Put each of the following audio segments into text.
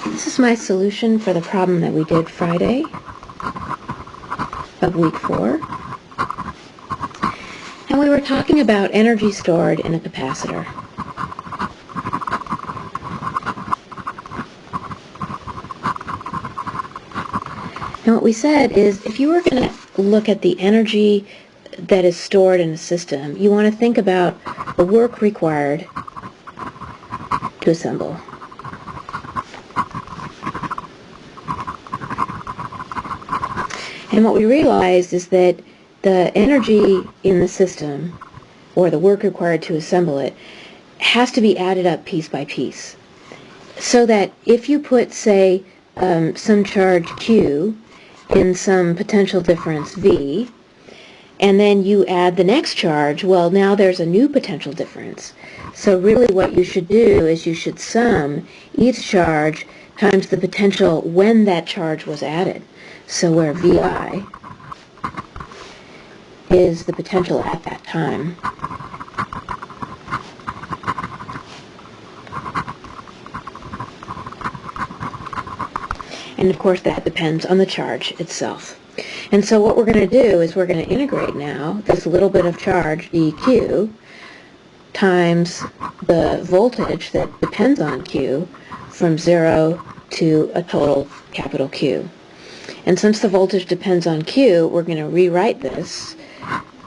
This is my solution for the problem that we did Friday of week 4. And we were talking about energy stored in a capacitor. And what we said is if you were going to look at the energy that is stored in a system, you want to think about the work required to assemble. And what we realized is that the energy in the system, or the work required to assemble it, has to be added up piece by piece. So that if you put, say, some charge Q in some potential difference V, and then you add the next charge, well, now there's a new potential difference. So really what you should do is you should sum each charge times the potential when that charge was added. So where VI is the potential at that time. And of course that depends on the charge itself. And so what we're going to do is we're going to integrate now this little bit of charge, dQ, times the voltage that depends on Q from 0 to a total capital Q. And since the voltage depends on Q, we're going to rewrite this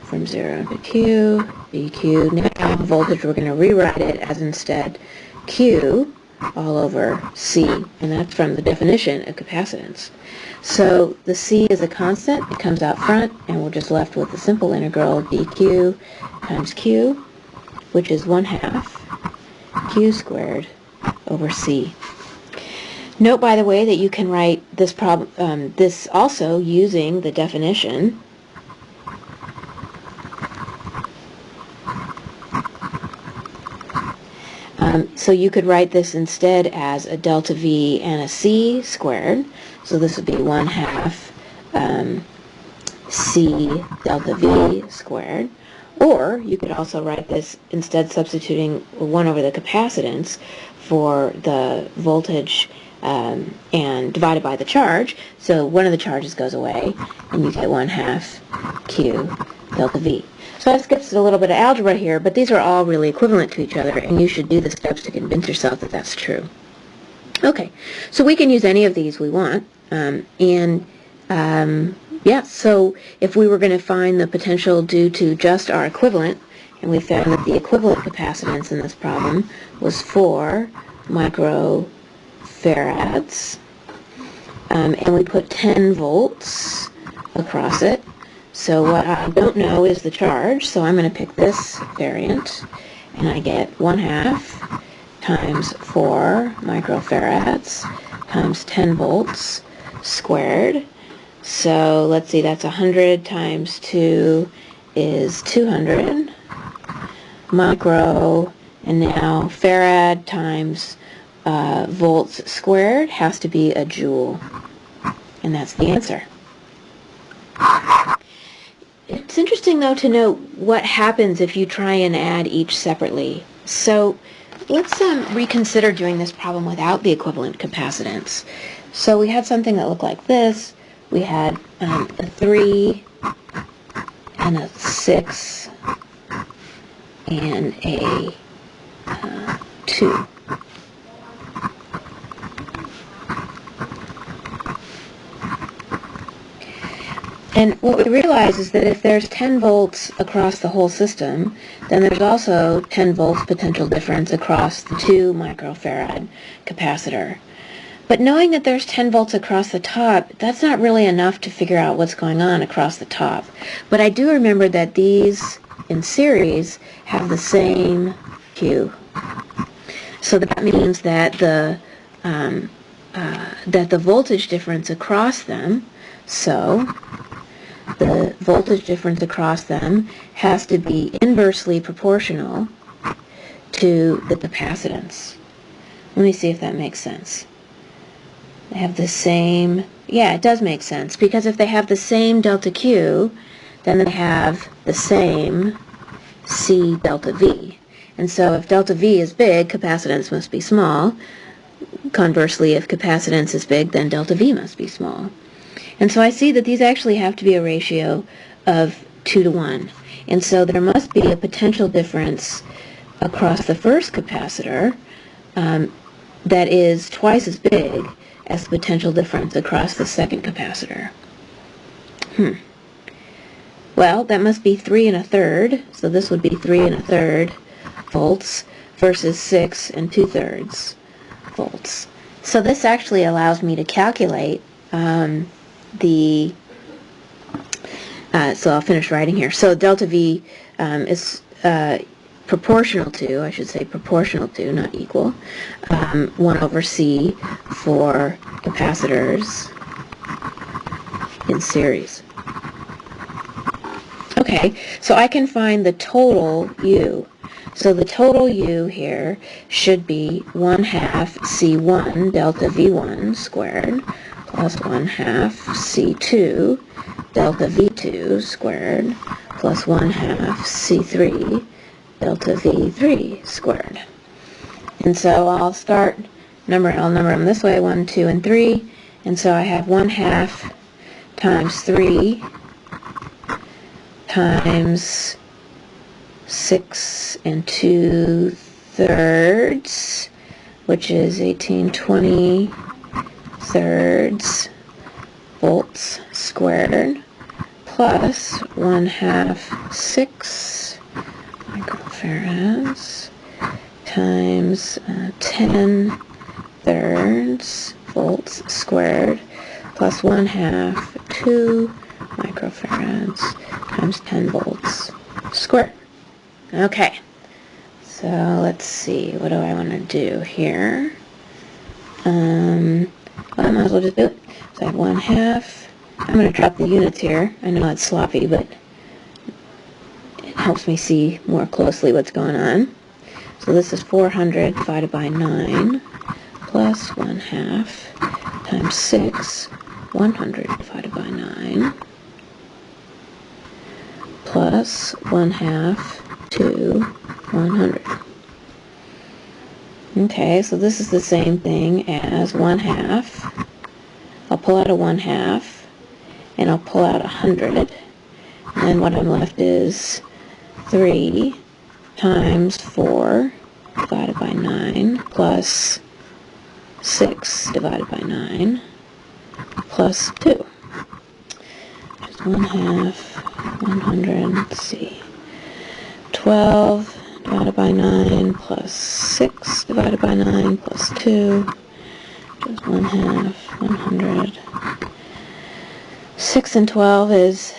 from 0 to Q, dQ. Now voltage, we're going to rewrite it as instead Q all over C, and that's from the definition of capacitance. So the C is a constant, it comes out front, and we're just left with the simple integral dQ times Q, which is 1/2 Q squared over C. Note, by the way, that you can write this problem, this also using the definition. So you could write this instead as a delta V and a C squared. So this would be 1/2 C delta V squared. Or you could also write this instead substituting 1 over the capacitance for the voltage and divided by the charge. So one of the charges goes away and you get 1/2 Q delta V. So that skips a little bit of algebra here, but these are all really equivalent to each other, and you should do the steps to convince yourself that that's true. Okay, so we can use any of these we want, yeah, so if we were going to find the potential due to just our equivalent, and we found that the equivalent capacitance in this problem was 4 microfarads, and we put 10 volts across it. So what I don't know is the charge, so I'm going to pick this variant, and I get 1/2 times 4 microfarads times 10 volts squared. So let's see, that's 100 times 2 is 200 micro, and now farad times volts squared has to be a joule, and that's the answer. It's interesting, though, to note what happens if you try and add each separately. So let's reconsider doing this problem without the equivalent capacitance. So we had something that looked like this. We had a 3 and a 6 and a 2. And what we realize is that if there's 10 volts across the whole system, then there's also 10 volts potential difference across the 2 microfarad capacitor. But knowing that there's 10 volts across the top, that's not really enough to figure out what's going on across the top. But I do remember that these in series have the same Q. So that means that the voltage difference across them, so the voltage difference across them has to be inversely proportional to the capacitance. Let me see if that makes sense. They have the same, yeah, it does make sense, because if they have the same delta Q, then they have the same C delta V. And so if delta V is big, capacitance must be small. conversely, if capacitance is big, then delta V must be small. And so I see that these actually have to be a ratio of 2 to 1. And so there must be a potential difference across the first capacitor that is twice as big as the potential difference across the second capacitor. Well, that must be 3 1/3, so this would be 3 1/3 volts versus 6 2/3 volts. So this actually allows me to calculate so I'll finish writing here. So delta V is proportional to, I should say proportional to, not equal, 1 over C for capacitors in series. Okay, so I can find the total U. So the total U here should be 1/2 C1 delta V1 squared plus 1/2 C2 delta V2 squared plus 1/2 C3 delta V3 squared. And so I'll number them this way, 1, 2, and 3. And so I have 1/2 times 3 times 6 2/3, which is 1820 thirds volts squared, plus 1/2 6 microfarads times 10 thirds volts squared, plus 1/2 2 microfarads times 10 volts squared. Okay, so let's see, what do I want to do here? Well, I might as well just do it. So I have 1/2. I'm going to drop the units here. I know it's sloppy, but it helps me see more closely what's going on. So this is 400 divided by 9 plus 1/2 times 6, 100 divided by 9 plus 1/2 to 100. Okay, so this is the same thing as 1/2. I'll pull out a 1/2, and I'll pull out 100. And then what I'm left is 3 times 4 divided by 9 plus 6 divided by 9 plus 2. Just 1/2, 100, let's see. 12 divided by 9 plus 6 divided by 9 plus 2, just 1/2, 100. 6 and 12 is,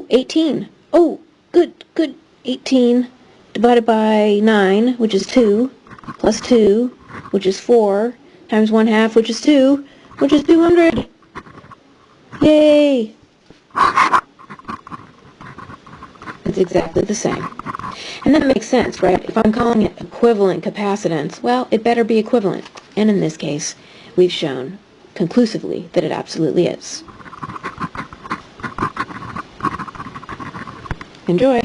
18. Oh, good. 18 divided by 9, which is 2, plus 2, which is 4, times 1/2, which is 2, which is 200. Yay! It's exactly the same. And that makes sense, right? If I'm calling it equivalent capacitance, well, it better be equivalent. And in this case, we've shown conclusively that it absolutely is. Enjoy!